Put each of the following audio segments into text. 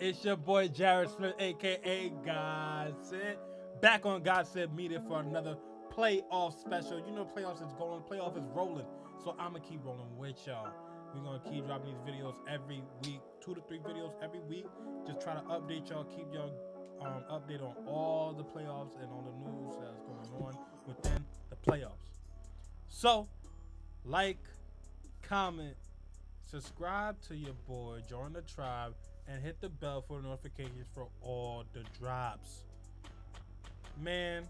It's your boy Jared Smith, aka God Said, back on God Said Media for another playoff special. You know, playoffs is going, playoff is rolling, so I'ma keep rolling with y'all. We're gonna keep dropping these videos every week, 2 to 3 videos every week. Just try to update y'all, keep y'all update on all the playoffs and on the news that's going on within the playoffs. So, like, comment, subscribe to your boy, join the tribe, and hit the bell for notifications for all the drops. Man,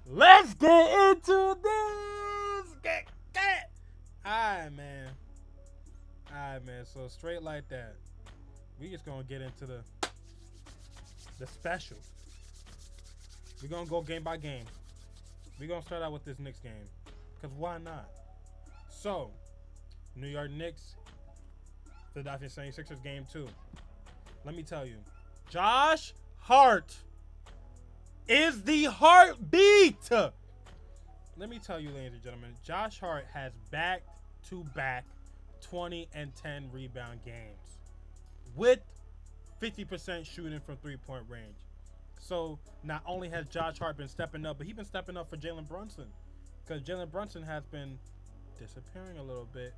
let's get into this. Get. Alright, man. Alright, man. So straight like that, we just gonna get into the special. We're gonna go game by game. We're gonna start out with this Knicks game, cause why not? So, New York Knicks, Philadelphia 76ers game 2. Let me tell you, Josh Hart is the heartbeat. Let me tell you, ladies and gentlemen, Josh Hart has back-to-back 20 and 10 rebound games with 50% shooting from three-point range. So not only has Josh Hart been stepping up, but he's been stepping up for Jalen Brunson, because Jalen Brunson has been disappearing a little bit.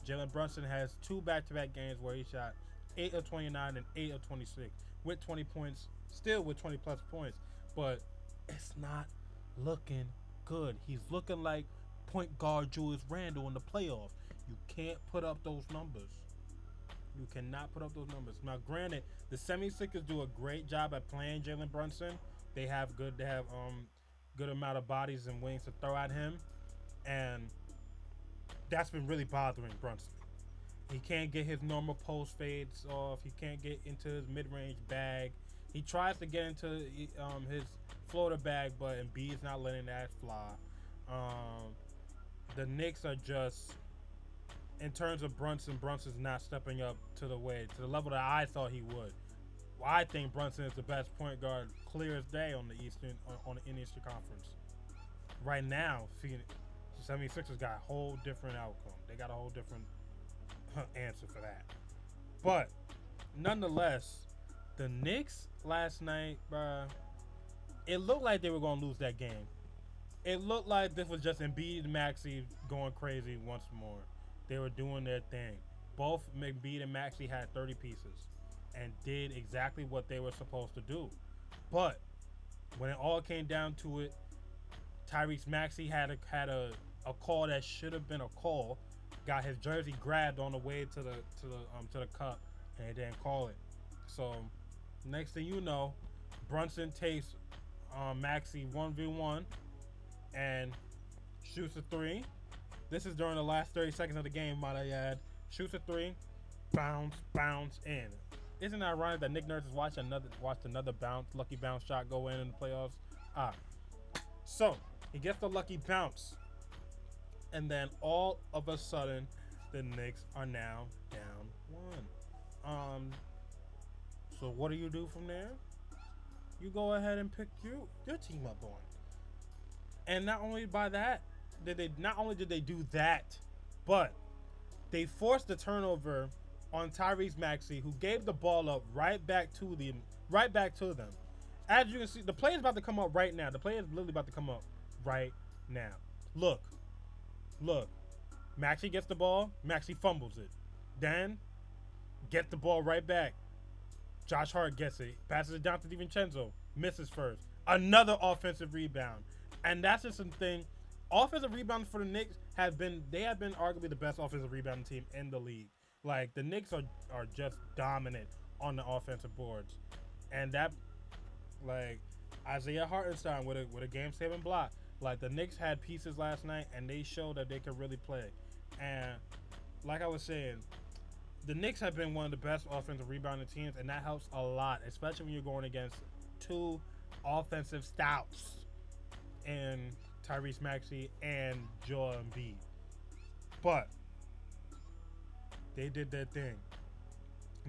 Jalen Brunson has 2 back-to-back games where he shot 8 of 29 and 8 of 26 with 20 points, still with 20 plus points, but it's not looking good. He's looking like point guard Julius Randle in the playoffs. You can't put up those numbers. You cannot put up those numbers. Now, granted, the 76ers do a great job at playing Jalen Brunson. They have good amount of bodies and wings to throw at him, and that's been really bothering Brunson. He can't get his normal post fades off. He can't get into his mid-range bag. He tries to get into his floater bag, but Embiid's not letting that fly. The Knicks are just, in terms of Brunson's not stepping up to the level that I thought he would. I think Brunson is the best point guard, clear as day, in the Eastern Conference. Right now, the 76ers got a whole different outcome. They got a whole different answer for that. But nonetheless, the Knicks last night, bruh, it looked like they were going to lose that game. It looked like this was just Embiid and Maxey going crazy once more. They were doing their thing. Both Embiid and Maxey had 30 pieces and did exactly what they were supposed to do. But when it all came down to it, Tyrese Maxey had a call that should have been a call. Got his jersey grabbed on the way to the cup, and they didn't call it. So next thing you know, Brunson takes Maxey 1v1 and shoots a 3. This is during the last 30 seconds of the game, might I add. Shoots a 3, bounce in. Isn't it ironic that Nick Nurse has watched another lucky bounce shot go in the playoffs? So he gets the lucky bounce. And then all of a sudden, the Knicks are now down 1. So what do you do from there? You go ahead and pick your team up on. And not only did they do that, but they forced the turnover on Tyrese Maxey, who gave the ball up right back to them. As you can see, the play is about to come up right now. The play is literally about to come up right now. Look. Maxey gets the ball. Maxey fumbles it. Then, gets the ball right back. Josh Hart gets it. Passes it down to DiVincenzo. Misses first. Another offensive rebound. And that's just something. Offensive rebounds for the Knicks have been arguably the best offensive rebounding team in the league. Like, the Knicks are just dominant on the offensive boards. And that, like, Isaiah Hartenstein with a game-saving block. Like, the Knicks had pieces last night, and they showed that they could really play. And like I was saying, the Knicks have been one of the best offensive rebounding teams, and that helps a lot, especially when you're going against 2 offensive stouts in Tyrese Maxey and Joel Embiid. But they did their thing.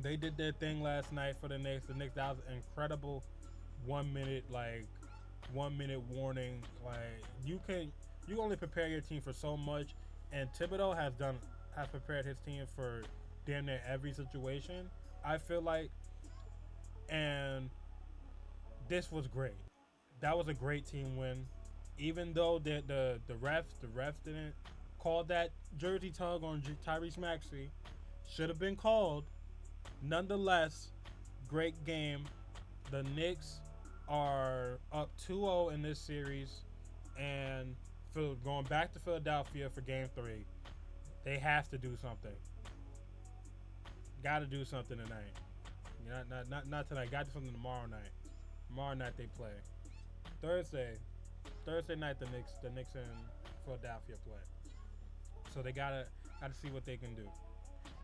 They did their thing last night for the Knicks. The Knicks, that was an incredible 1 minute warning. Like, you can only prepare your team for so much, and Thibodeau has prepared his team for damn near every situation. I feel like And this was great. That was a great team win. Even though the refs didn't call that jersey tug on Tyrese Maxey, should have been called. Nonetheless, great game. The Knicks are up 2-0 in this series, and going back to Philadelphia for Game 3, they have to do something. Got to do something tonight. Not tonight. Got to do something tomorrow night. Tomorrow night they play. Thursday night the Knicks and Philadelphia play. So they gotta see what they can do.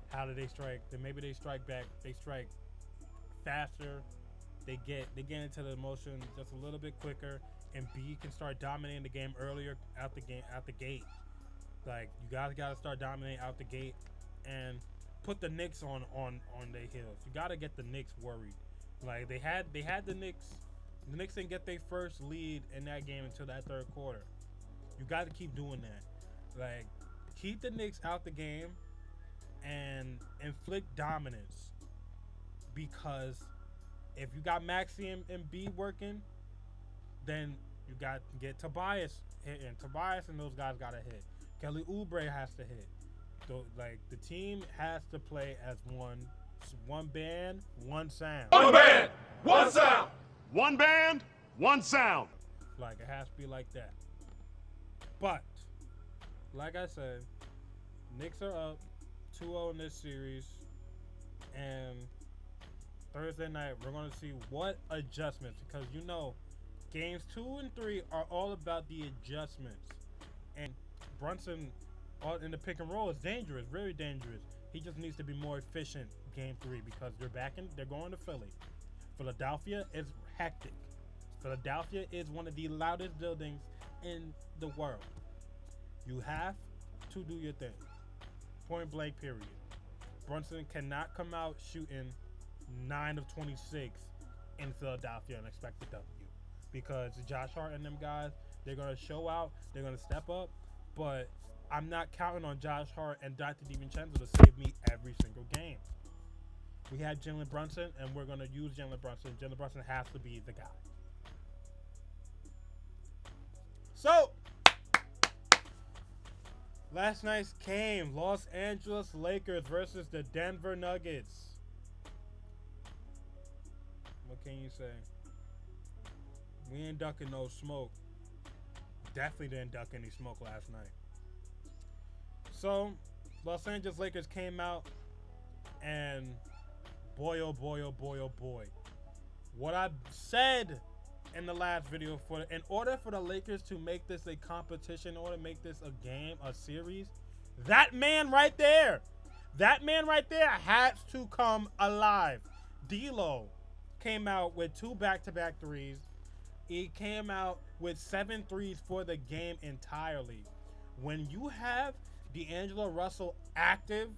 How do they strike? Then maybe they strike back. They strike faster. They get into the motion just a little bit quicker, and B can start dominating the game earlier out the gate. Like, you guys gotta start dominating out the gate and put the Knicks on their heels. You gotta get the Knicks worried. Like, they had the Knicks. The Knicks didn't get their first lead in that game until that third quarter. You got to keep doing that. Like, keep the Knicks out the game and inflict dominance. Because if you got Maxey and B working, then you got to get Tobias hitting. Tobias and those guys got to hit. Kelly Oubre has to hit. So, like, the team has to play as one band, one sound. One band, one sound. One band, one sound. Like, it has to be like that. But, like I said, Knicks are up 2-0 in this series. And Thursday night, we're going to see what adjustments. Because, you know, games 2 and 3 are all about the adjustments. And Brunson in the pick and roll is dangerous, very dangerous. He just needs to be more efficient game 3 because they're going to Philly. Philadelphia is hectic. Philadelphia is one of the loudest buildings in the world. You have to do your thing. Point blank, period. Brunson cannot come out shooting 9 of 26 in Philadelphia and expect a W. Because Josh Hart and them guys, they're going to show out. They're going to step up. But I'm not counting on Josh Hart and Dr. DiVincenzo to save me every single game. We have Jalen Brunson, and we're going to use Jalen Brunson. Jalen Brunson has to be the guy. So, last night's game, Los Angeles Lakers versus the Denver Nuggets. What can you say? We ain't ducking no smoke. Definitely didn't duck any smoke last night. So, Los Angeles Lakers came out, and boy, oh boy, oh boy, oh boy. What I said in the last video, in order for the Lakers to make this a competition, in order to make this a game, a series, that man right there has to come alive. D'Lo came out with 2 back-to-back threes. He came out with 7 threes for the game entirely. When you have D'Angelo Russell active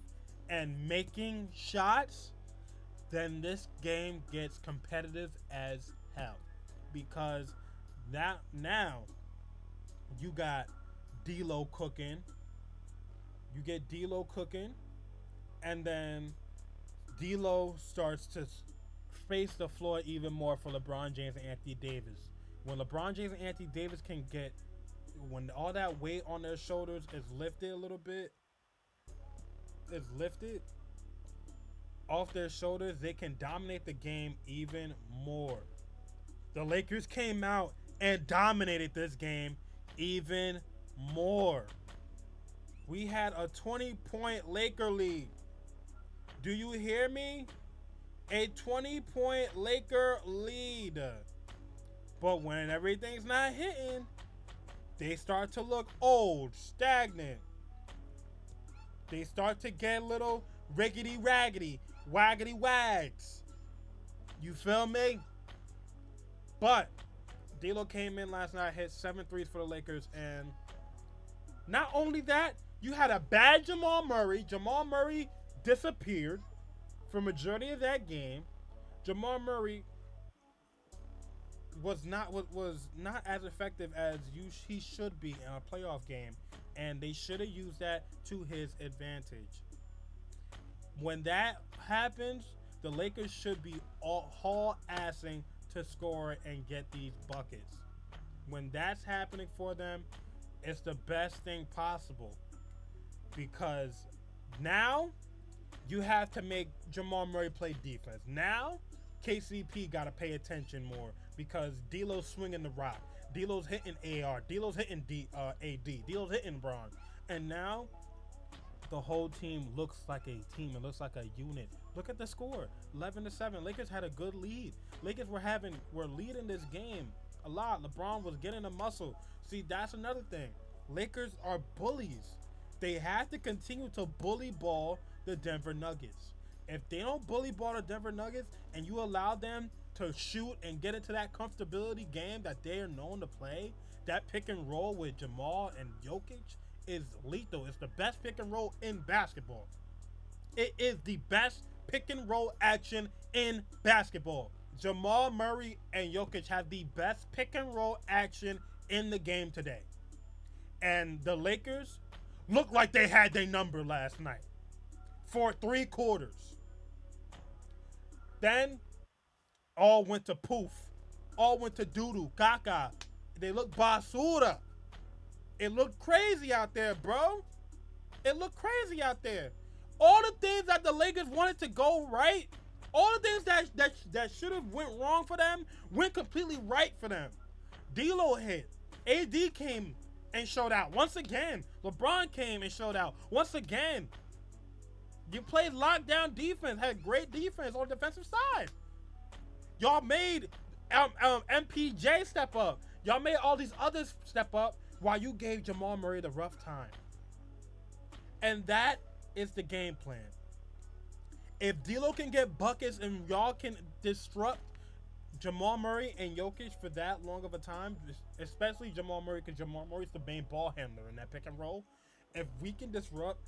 and making shots, then this game gets competitive as hell. Because now you got D'Lo cooking. You get D'Lo cooking, and then D'Lo starts to space the floor even more for LeBron James and Anthony Davis. When LeBron James and Anthony Davis when all that weight on their shoulders is lifted a little bit, off their shoulders, they can dominate the game even more. The Lakers came out and dominated this game even more. We had a 20-point Laker lead. Do you hear me? A 20-point Laker lead. But when everything's not hitting, they start to look old, stagnant. They start to get a little riggedy-raggedy, waggedy-wags. You feel me? But D'Lo came in last night, hit 7 threes for the Lakers, and not only that, you had a bad Jamal Murray. Jamal Murray disappeared for majority of that game. Jamal Murray was not as effective as he should be in a playoff game, and they should have used that to his advantage. When that happens, The Lakers should be haul-assing to score and get these buckets. When that's happening for them, it's the best thing possible. Because now you have to make Jamal Murray play defense. Now KCP got to pay attention more because D'Lo's swinging the rock. D'Lo's hitting AR. D'Lo's hitting AD. D'Lo's hitting Bron. And now the whole team looks like a team. It looks like a unit. Look at the score, 11-7. Lakers had a good lead. Lakers were leading this game a lot. LeBron was getting a muscle. See, that's another thing. Lakers are bullies. They have to continue to bully ball the Denver Nuggets. If they don't bully ball the Denver Nuggets and you allow them to shoot and get into that comfortability game that they are known to play, that pick and roll with Jamal and Jokic is lethal. It's the best pick and roll in basketball. It is the best pick and roll action in basketball. Jamal Murray and Jokic have the best pick and roll action in the game today. And the Lakers looked like they had their number last night for 3 quarters. Then all went to poof. All went to doo-doo, caca. They looked basura. It looked crazy out there, bro. It looked crazy out there. All the things that the Lakers wanted to go right, all the things that should have went wrong for them, went completely right for them. D'Lo hit. AD came and showed out once again. LeBron came and showed out once again. You played lockdown defense, had great defense on the defensive side. Y'all made MPJ step up. Y'all made all these others step up while you gave Jamal Murray the rough time. And that is the game plan. If D'Lo can get buckets and y'all can disrupt Jamal Murray and Jokic for that long of a time, especially Jamal Murray, because Jamal Murray's the main ball handler in that pick and roll. If we can disrupt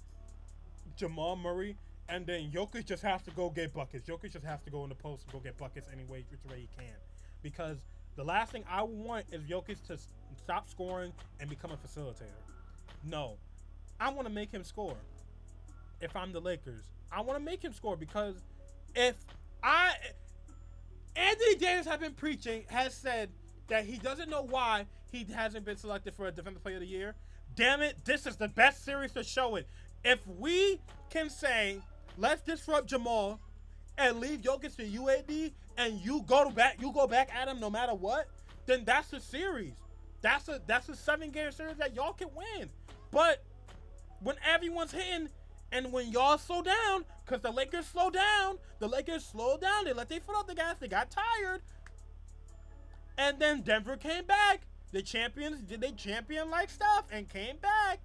Jamal Murray and then Jokic just has to go get buckets. Jokic just has to go in the post and go get buckets which way he can. Because the last thing I want is Jokic to stop scoring and become a facilitator. No. I want to make him score. If I'm the Lakers, I want to make him score because Anthony Davis has said that he doesn't know why he hasn't been selected for a Defensive Player of the Year. Damn it, this is the best series to show it. If we can say, let's disrupt Jamal and leave Jokic to UAD and you go back at him no matter what, then that's the series. That's a 7-game series that y'all can win. But when everyone's hitting and when y'all slow down, because the Lakers slowed down, they let their foot off the gas, they got tired. And then Denver came back. The champions did their champion-like stuff and came back.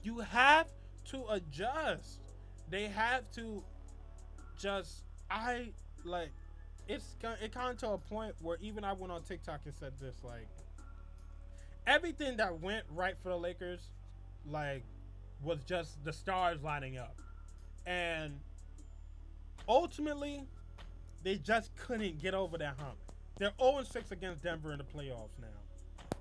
You have to adjust. They have to just, it kind of to a point where even I went on TikTok and said this, like, everything that went right for the Lakers, like, was just the stars lining up. And ultimately, they just couldn't get over that hump. They're 0-6 against Denver in the playoffs now.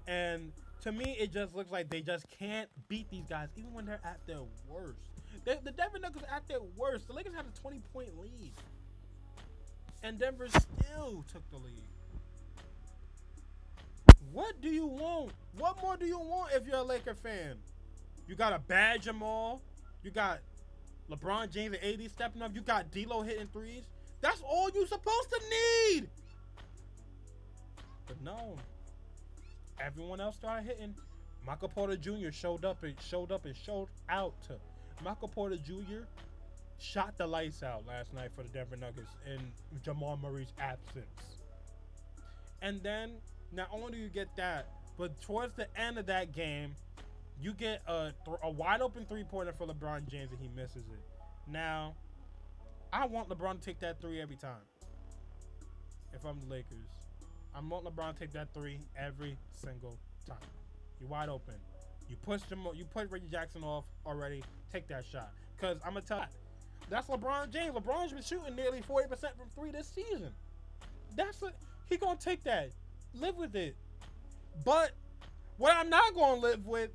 And to me, it just looks like they just can't beat these guys, even when they're at their worst. The Denver Nuggets are at their worst. The Lakers had a 20-point lead. And Denver still took the lead. What do you want? What more do you want if you're a Laker fan? You got a bad Jamal. You got LeBron James and AD stepping up. You got D'Lo hitting threes. That's all you're supposed to need. But no. Everyone else started hitting. Michael Porter Jr. showed up and showed out. Michael Porter Jr. shot the lights out last night for the Denver Nuggets in Jamal Murray's absence. And then, not only do you get that, but towards the end of that game, you get a wide open 3-pointer for LeBron James and he misses it. Now, I want LeBron to take that 3 every time. If I'm the Lakers, I want LeBron to take that 3 every single time. You're wide open. You put Reggie Jackson off already. Take that shot. Because I'm going to tell you, that's LeBron James. LeBron's been shooting nearly 40% from 3 this season. He going to take that. Live with it. But what I'm not going to live with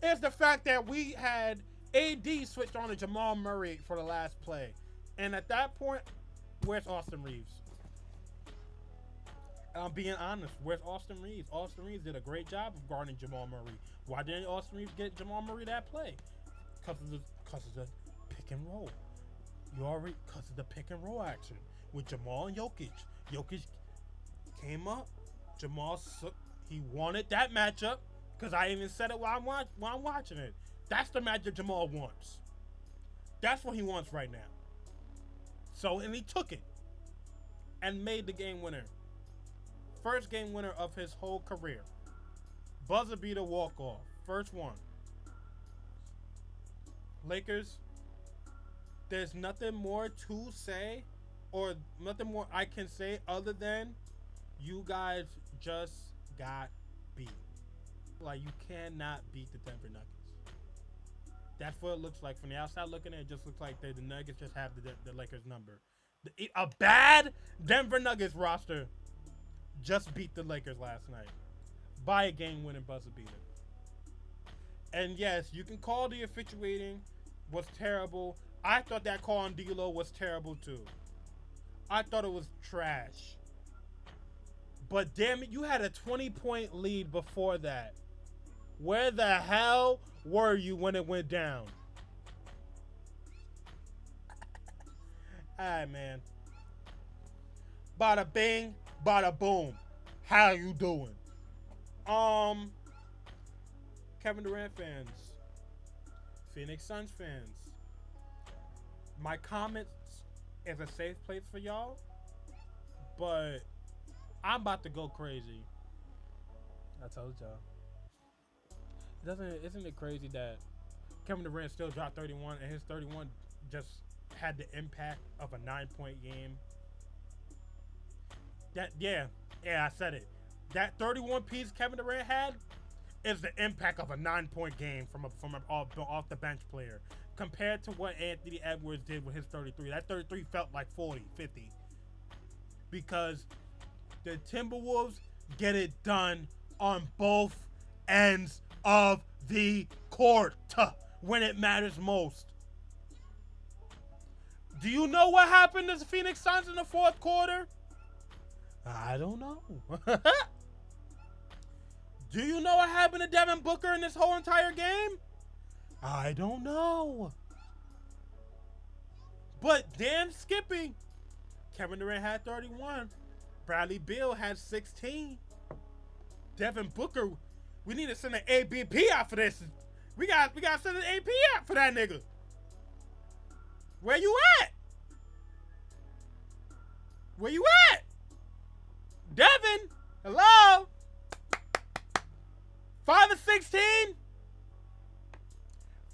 is the fact that we had AD switched on to Jamal Murray for the last play. And at that point, where's Austin Reeves? And I'm being honest. Where's Austin Reeves? Austin Reeves did a great job of guarding Jamal Murray. Why didn't Austin Reeves get Jamal Murray that play? Because of the pick and roll. Because of the pick and roll action with Jamal and Jokic. Jokic came up. Jamal, he wanted that matchup because I even said it while I'm watching it. That's the matchup Jamal wants. That's what he wants right now. So, and he took it and made the game winner. First game winner of his whole career. Buzzer beater walk-off. First one. Lakers, there's nothing more to say or nothing more I can say other than you guys just got beat. Like, you cannot beat the Denver Nuggets. That's what it looks like. From the outside looking at it, just looks like the Nuggets just have the Lakers number. A bad Denver Nuggets roster just beat the Lakers last night by a game-winning buzzer beater. And yes, you can call the officiating was terrible. I thought that call on D'Lo was terrible too. I thought it was trash. But damn it, you had a 20-point lead before that. Where the hell were you when it went down? Alright, man. Bada bing, bada boom. How you doing? Kevin Durant fans, Phoenix Suns fans, my comments is a safe place for y'all, but I'm about to go crazy. I told y'all. Isn't it crazy that Kevin Durant still dropped 31 and his 31 just had the impact of a 9-point game? Yeah, I said it. That 31 piece Kevin Durant had is the impact of a 9-point game from an off the bench player compared to what Anthony Edwards did with his 33. That 33 felt like 40, 50. Because the Timberwolves get it done on both ends of the court when it matters most. Do you know what happened to the Phoenix Suns in the fourth quarter? I don't know. Do you know what happened to Devin Booker in this whole entire game? I don't know. But damn Skippy, Kevin Durant had 31. Bradley Beal had 16. Devin Booker, we need to send an ABP out for this. We got to send an AP out for that nigga. Where you at? Where you at? Devin, hello? 5 of 16?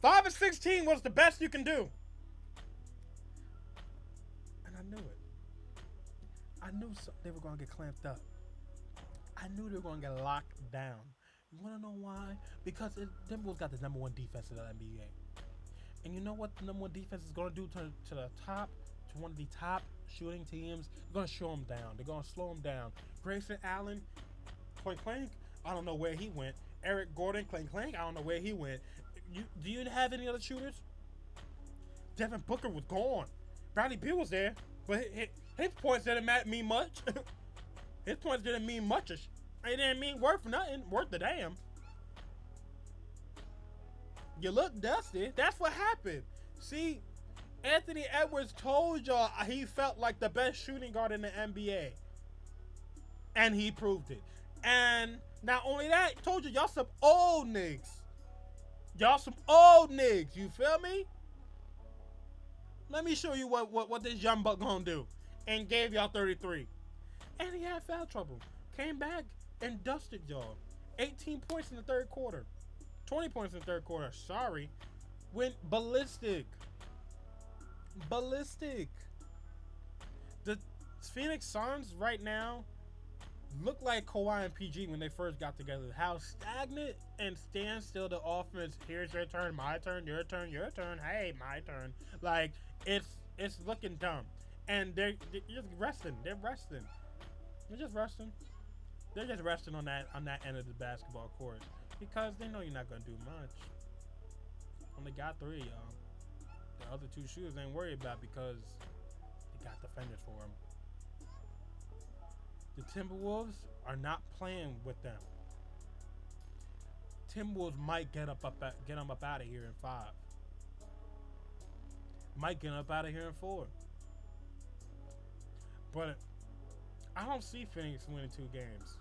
5 of 16 was the best you can do. And I knew it. I knew they were going to get clamped up. I knew they were going to get locked down. You want to know why? Because Denver's got the number one defense in the NBA. And you know what the number one defense is going to do to one of the top shooting teams? They're going to show them down. They're going to slow them down. Grayson Allen, clank clank, I don't know where he went. Eric Gordon, clank clank, I don't know where he went. Do you have any other shooters? Devin Booker was gone. Bradley Beal was there, but his points didn't mean much. His points didn't mean much. It didn't mean worth nothing. Worth the damn. You look dusty. That's what happened. See, Anthony Edwards told y'all he felt like the best shooting guard in the NBA. And he proved it. And not only that, he told you y'all some old niggas. Y'all some old niggas. You feel me? Let me show you what this young buck gonna do. And gave y'all 33. And he had foul trouble. Came back and dusted y'all. 18 points in the third quarter. 20 points in the third quarter. Sorry. Went ballistic. Ballistic. The Phoenix Suns right now look like Kawhi and PG when they first got together. How stagnant and standstill the offense. Here's your turn, my turn, your turn, your turn. Hey, my turn. Like, it's looking dumb. And they're just resting. They're resting. They're just resting. They're just resting on that end of the basketball court because they know you're not gonna do much. Only got 3 of y'all. The other 2 shooters ain't worried about because got defenders for him. The Timberwolves are not playing with them. Timberwolves might get them up out of here in 5. Might get up out of here in 4. But I don't see Phoenix winning 2 games.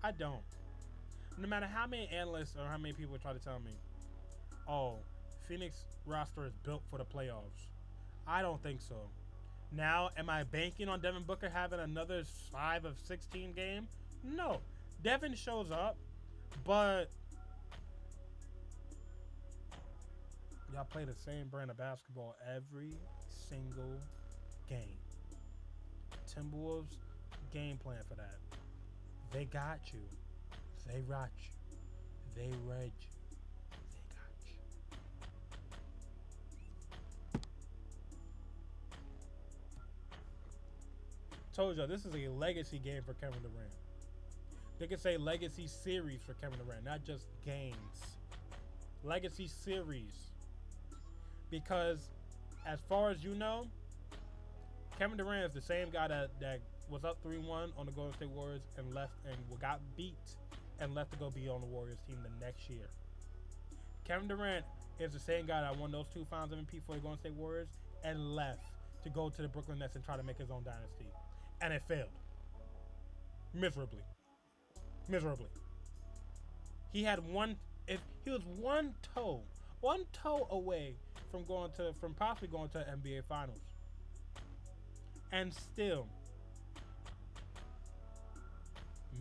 I don't. No matter how many analysts or how many people try to tell me, oh, Phoenix roster is built for the playoffs. I don't think so. Now, am I banking on Devin Booker having another 5 of 16 game? No. Devin shows up, but y'all play the same brand of basketball every single game. Timberwolves game plan for that. They got you. They rock you. They read you. They got you. Told y'all, this is a legacy game for Kevin Durant. They could say legacy series for Kevin Durant, not just games. Legacy series. Because as far as you know, Kevin Durant is the same guy that was up 3-1 on the Golden State Warriors and left and got beat and left to go be on the Warriors team the next year. Kevin Durant is the same guy that won those 2 Finals MVP for the Golden State Warriors and left to go to the Brooklyn Nets and try to make his own dynasty. And it failed. Miserably. He had he was one toe away from possibly going to NBA Finals. And still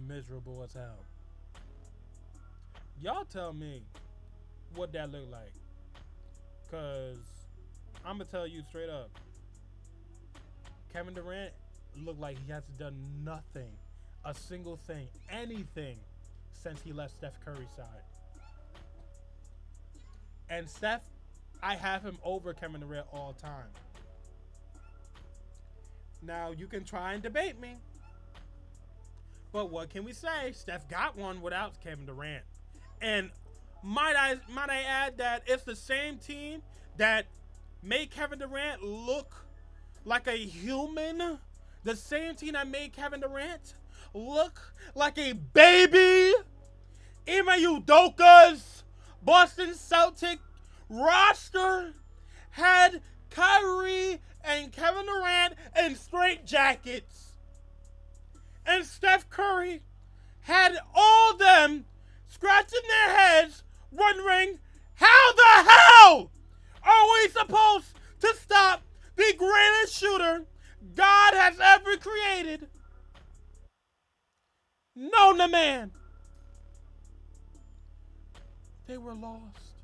miserable as hell. Y'all tell me what that looked like. Cause I'm gonna tell you straight up. Kevin Durant looked like he hasn't done nothing, a single thing, anything since he left Steph Curry's side. And Steph, I have him over Kevin Durant all time. Now, you can try and debate me. But what can we say? Steph got one without Kevin Durant. And might I add that it's the same team that made Kevin Durant look like a human. The same team that made Kevin Durant look like a baby. Ime Udoka's Boston Celtic roster had Kyrie and Kevin Durant in straight jackets. And Steph Curry had all them scratching their heads wondering, how the hell are we supposed to stop the greatest shooter God has ever created? Known to man. They were lost.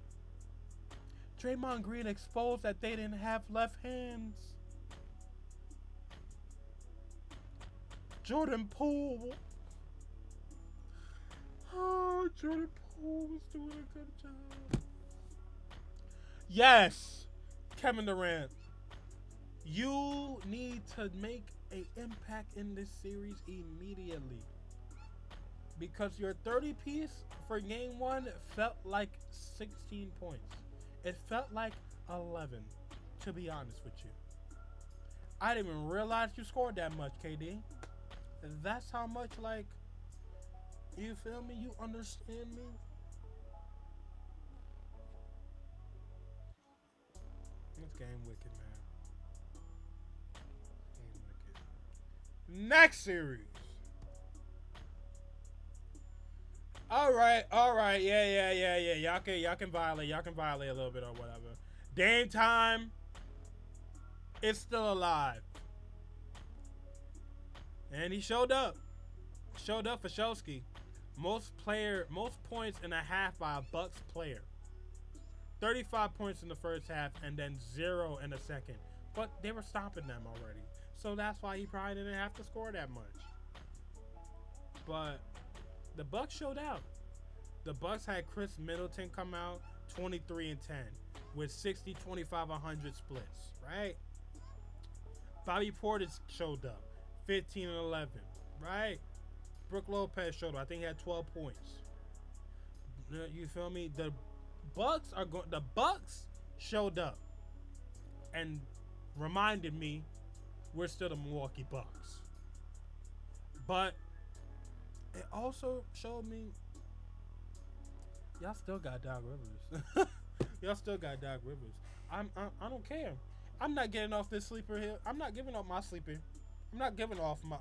Draymond Green exposed that they didn't have left hands. Jordan Poole. Oh, Jordan Poole was doing a good job. Yes, Kevin Durant. You need to make an impact in this series immediately. Because your 30-piece for game 1 felt like 16 points. It felt like 11, to be honest with you. I didn't even realize you scored that much, KD. That's how much, like, you feel me? You understand me? This game wicked, man. Game wicked. Next series. All right. Yeah. Y'all can violate a little bit or whatever. Dame time is still alive. And he showed up. Showed up for Showski. Most points in a half by a Bucks player. 35 points in the first half and then 0 in the second. But they were stopping them already. So that's why he probably didn't have to score that much. But the Bucks showed out. The Bucks had Chris Middleton come out 23 and 10 with 60, 25, 100 splits, right? Bobby Portis showed up 15 and 11, right? Brook Lopez showed up. I think he had 12 points. You feel me? The Bucks showed up. And reminded me we're still the Milwaukee Bucks. But it also showed me y'all still got Doc Rivers. Y'all still got Doc Rivers. I don't care. I'm not getting off this sleeper here. I'm not giving up my sleeper. I'm not getting off my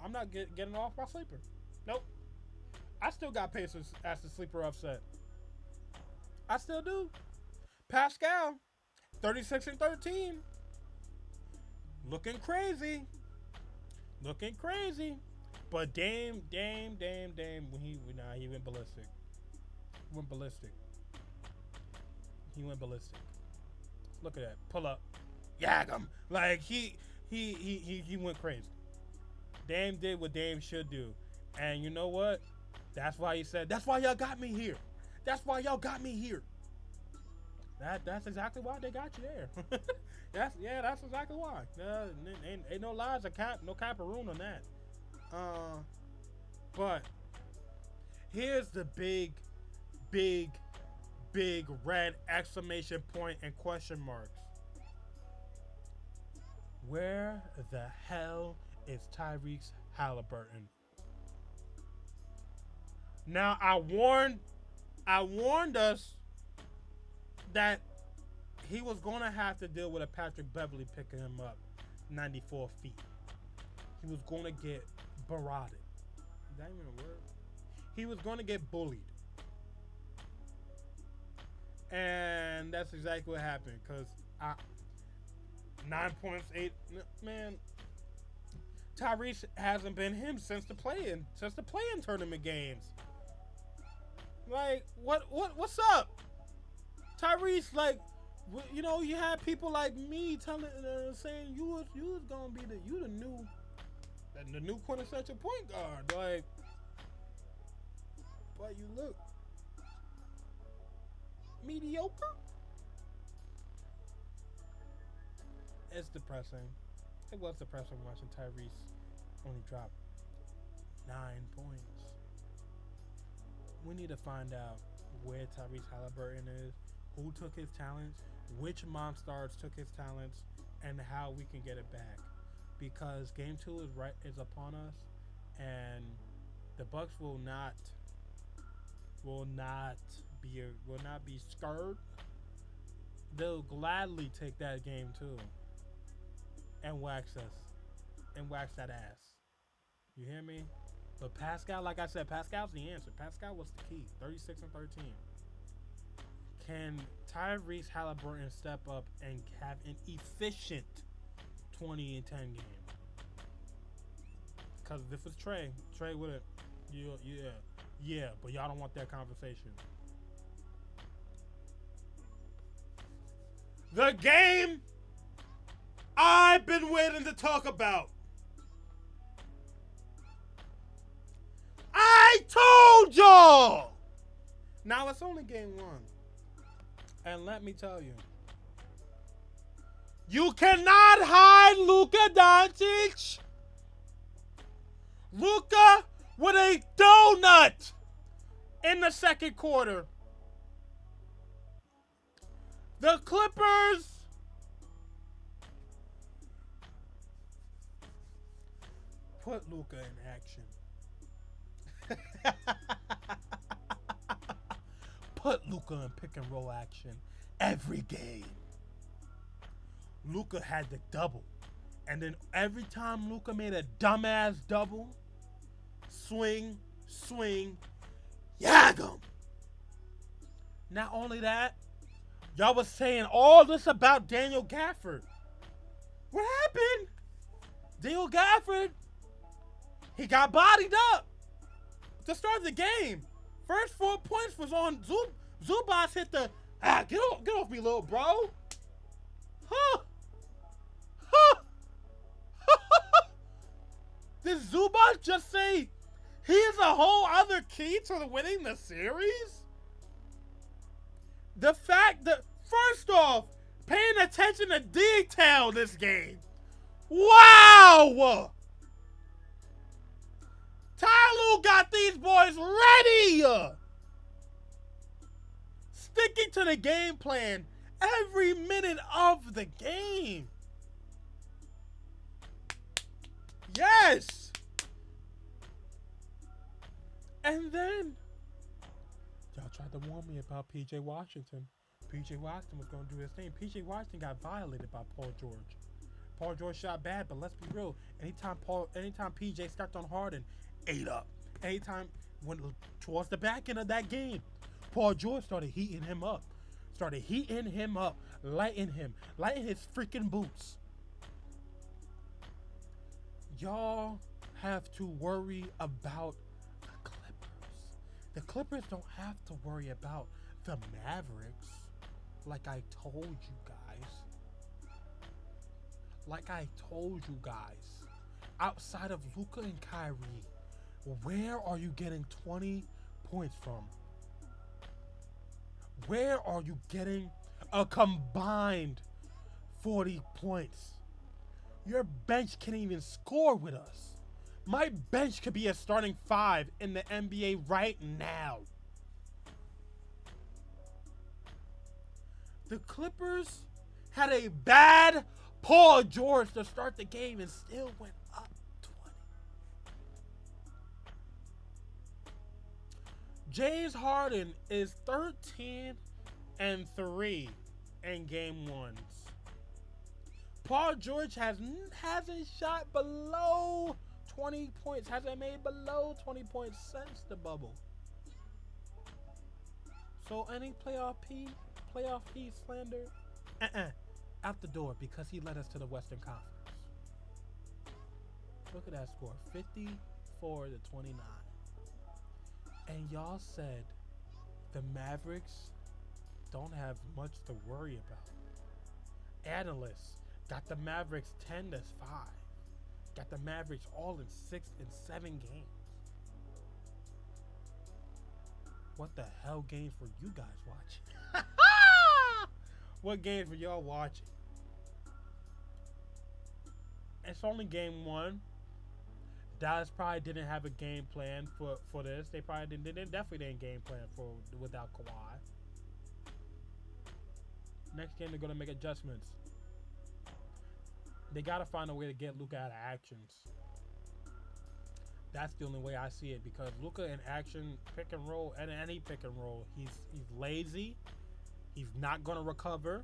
sleeper. Nope. I still got Pacers as the sleeper upset. I still do. Pascal, 36-13. Looking crazy. But Dame, he went ballistic. He went ballistic. Look at that. Pull up. Yag him. Like he went crazy. Dame did what Dame should do. And you know what? That's why he said, that's why y'all got me here. That's exactly why they got you there. That's exactly why. Ain't no lies or no caparoon on that. But here's the big red exclamation point and question marks. Where the hell is Tyrese Halliburton? Now I warned us that he was going to have to deal with a Patrick Beverly picking him up 94 feet. He was going to get barraged. Is that even a word? He was going to get bullied. And that's exactly what happened. Because 9 points, 8... Man, Tyrese hasn't been him since the play-in tournament games. Like, what's up? Tyrese, like, you know, you had people like me saying you was gonna be the new quintessential point guard, like, but you look mediocre. It's depressing. It was depressing watching Tyrese only drop 9 points. We need to find out where Tyrese Halliburton is, who took his talents, which Monstars took his talents, and how we can get it back. Because Game 2 is upon us, and the Bucks will not be scared. They'll gladly take that Game 2 and wax us and wax that ass. You hear me? But Pascal, like I said, Pascal's the answer. Pascal was the key. 36-13. Can Tyrese Halliburton step up and have an efficient 20-10 game? Because if it's Trey with it, yeah, but y'all don't want that conversation. The game I've been waiting to talk about. I told y'all! Now it's only game 1. And let me tell you, you cannot hide Luka Doncic. Luka with a donut in the second quarter. The Clippers put Luka in action. Put Luka in pick and roll action every game. Luka had the double. And then every time Luka made a dumbass double, swing, yag him. Not only that, y'all was saying all this about Daniel Gafford. What happened? Daniel Gafford, he got bodied up to start the game. First 4 points was on Zubas hit the, get off me, little bro. Did Zubas just say he's a whole other key to winning the series? The fact that, first off, paying attention to detail this game. Wow! Ty Lue got these boys ready! Sticking to the game plan every minute of the game. Yes! And then, y'all tried to warn me about P.J. Washington. P.J. Washington was going to do his thing. P.J. Washington got violated by Paul George. Paul George shot bad, but let's be real. Anytime P.J. stepped on Harden, ate up. Anytime when towards the back end of that game, Paul George started heating him up. Lighting his freaking boots. Y'all have to worry about the Clippers. The Clippers don't have to worry about the Mavericks, like I told you guys. Outside of Luka and Kyrie, where are you getting 20 points from? Where are you getting a combined 40 points? Your bench can't even score with us. My bench could be a starting 5 in the NBA right now. The Clippers had a bad Paul George to start the game and still went up 20. James Harden is 13-3 in game ones. Paul George hasn't shot below 20 points, hasn't made below 20 points since the bubble. So any playoff P slander, out the door, because he led us to the Western Conference. Look at that score, 54-29. And y'all said the Mavericks don't have much to worry about. Analysts got the Mavericks 10-5. Got the Mavericks all in 6 and 7 games. What the hell games were you guys watching? What games were y'all watching? It's only game 1. Dallas probably didn't have a game plan for this. They probably definitely didn't game plan for without Kawhi. Next game they're gonna make adjustments. They gotta find a way to get Luka out of actions. That's the only way I see it, because Luka in action, pick and roll, and any pick and roll, he's lazy. He's not gonna recover.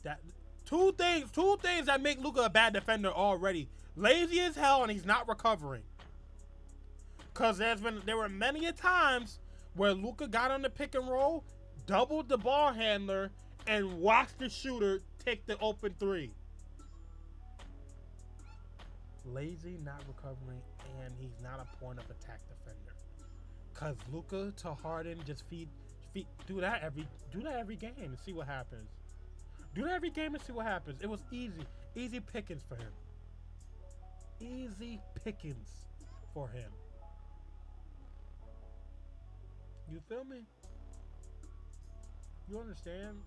That two things that make Luka a bad defender already. Lazy as hell, and he's not recovering. Cause there were many a times where Luka got on the pick and roll, doubled the ball handler, and watched the shooter take the open 3. Lazy, not recovering, and he's not a point of attack defender. Cause Luka to Harden just feed do that every game and see what happens. Do that every game and see what happens. It was easy pickings for him. Easy pickings for him. You feel me? You understand?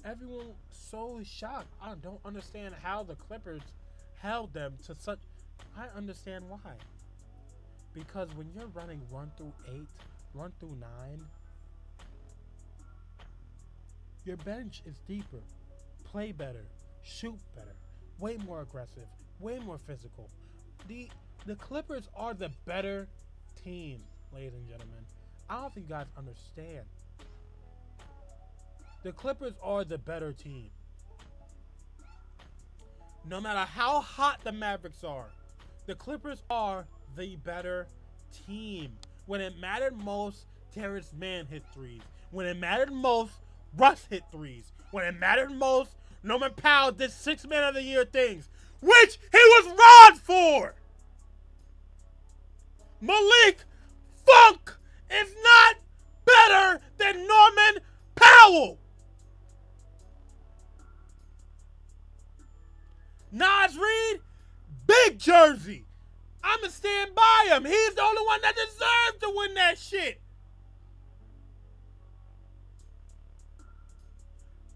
Everyone so shocked. I don't understand how the Clippers held them to such. I understand why. Because when you're running 1 through 8, 1 through 9, your bench is deeper, play better, shoot better, way more aggressive, way more physical. The Clippers are the better team, ladies and gentlemen. I don't think you guys understand. The Clippers are the better team. No matter how hot the Mavericks are, the Clippers are the better team. When it mattered most, Terrence Mann hit threes. When it mattered most, Russ hit threes. When it mattered most, Norman Powell did 6 Man of the Year things, which he was robbed for. Malik Funk is not better than Norman Powell. Nas Reed, big jersey. I'ma stand by him. He's the only one that deserves to win that shit.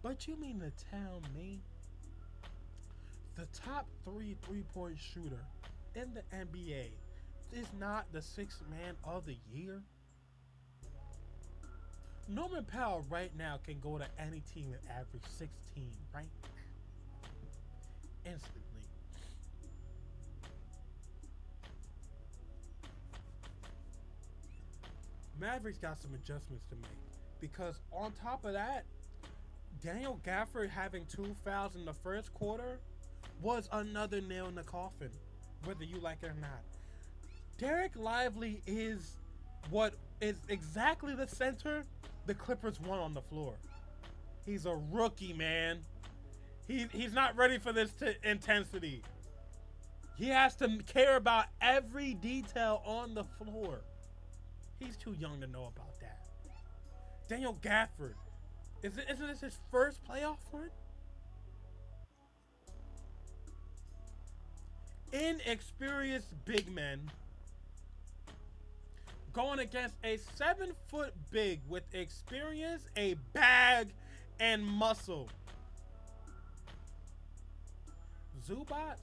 But you mean to tell me the top 3 3-point shooter in the NBA is not the 6th Man of the Year? Norman Powell right now can go to any team and average 16 right now. Instantly. Mavericks got some adjustments to make because on top of that, Daniel Gafford having 2 fouls in the first quarter was another nail in the coffin, whether you like it or not. Derek Lively is what is exactly the center the Clippers want on the floor. He's a rookie, man. He's not ready for this intensity. He has to care about every detail on the floor. He's too young to know about that. Daniel Gafford, isn't this his first playoff run? Inexperienced big men going against a 7-foot big with experience, a bag, and muscle. Zubac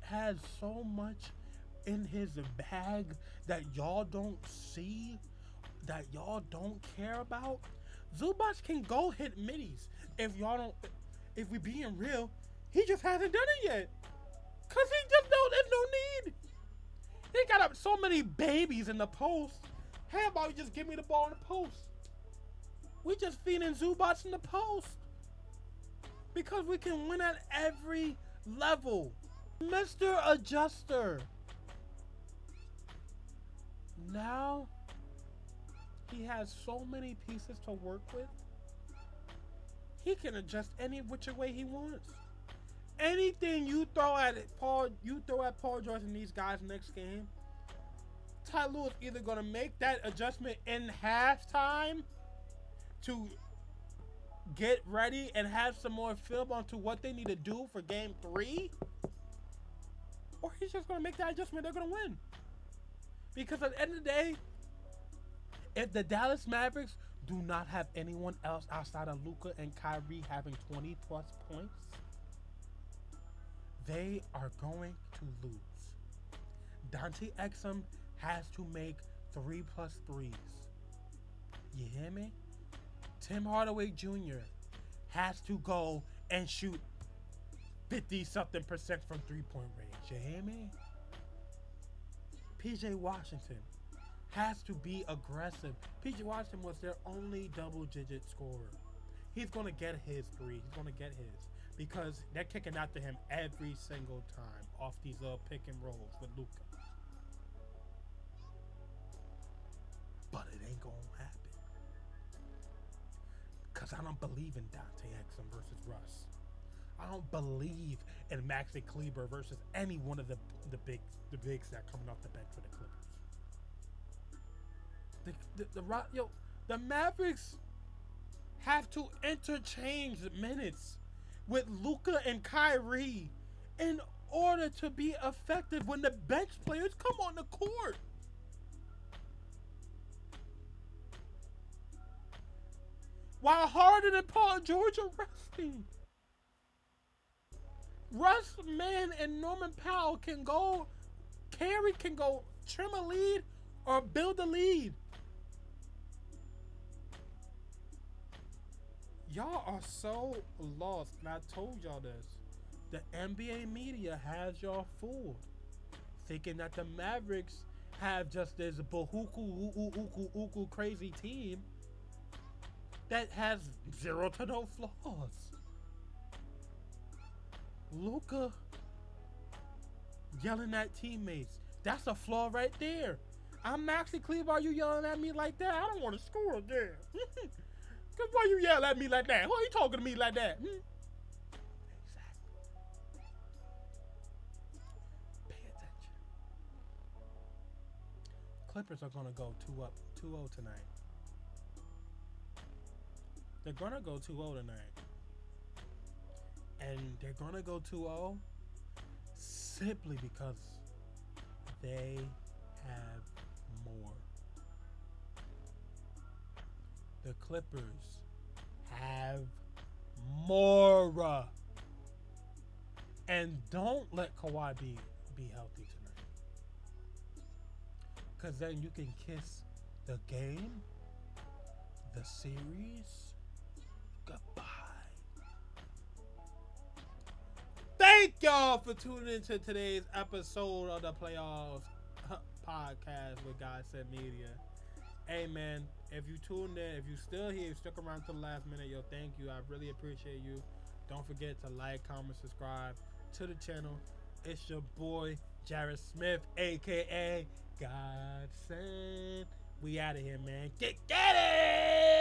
has so much in his bag that y'all don't see, that y'all don't care about. Zubac can go hit middies. If we being real, he just hasn't done it yet. Cause there's no need. He got up so many babies in the post. How about you just give me the ball in the post? We just feeding Zubac in the post. Because we can win at every level. Mr. Adjuster. Now, he has so many pieces to work with. He can adjust any which way he wants. Anything you throw at Paul George and these guys next game, Ty Lue is either gonna make that adjustment in halftime to get ready and have some more film onto what they need to do for game 3, or he's just gonna make that adjustment. They're gonna win, because at the end of the day, if the Dallas Mavericks do not have anyone else outside of Luka and Kyrie having 20+ points, they are going to lose. Dante Exum has to make 3+ threes. You hear me? Tim Hardaway Jr. has to go and shoot 50-something% from 3-point range. You hear me? PJ Washington has to be aggressive. PJ Washington was their only double-digit scorer. He's going to get his 3. He's going to get his. Because they're kicking out to him every single time off these little pick and rolls with Luka. But it ain't going to happen. Because I don't believe in Dante Exum versus Russ. I don't believe in Maxi Kleber versus any one of the bigs that are coming off the bench for the Clippers. The Mavericks have to interchange minutes with Luka and Kyrie in order to be effective when the bench players come on the court. While Harden and Paul George are resting. Russ, Man, and Norman Powell can go trim a lead or build a lead. Y'all are so lost, and I told y'all this. The NBA media has y'all fooled, thinking that the Mavericks have just this bahuku crazy team that has 0 to no flaws. Luka yelling at teammates. That's a flaw right there. I'm Maxi Kleber. Are you yelling at me like that? I don't want to score again. Cause why you yell at me like that? Why you talking to me like that? Exactly. Pay attention. Clippers are gonna go 2-0 tonight. They're gonna go 2-0 tonight. And they're gonna go 2-0 simply because they have more. The Clippers have more. And don't let Kawhi be healthy tonight. Because then you can kiss the game, the series, goodbye. Thank y'all for tuning into today's episode of the Playoffs Podcast. podcast with God Said Media. Hey man, if you tuned in, if you still here, stuck around to the last minute, yo, thank you. I really appreciate you. Don't forget to like, comment, subscribe to the channel. It's your boy Jared Smith, aka Godsend. We out of here, man. Get it!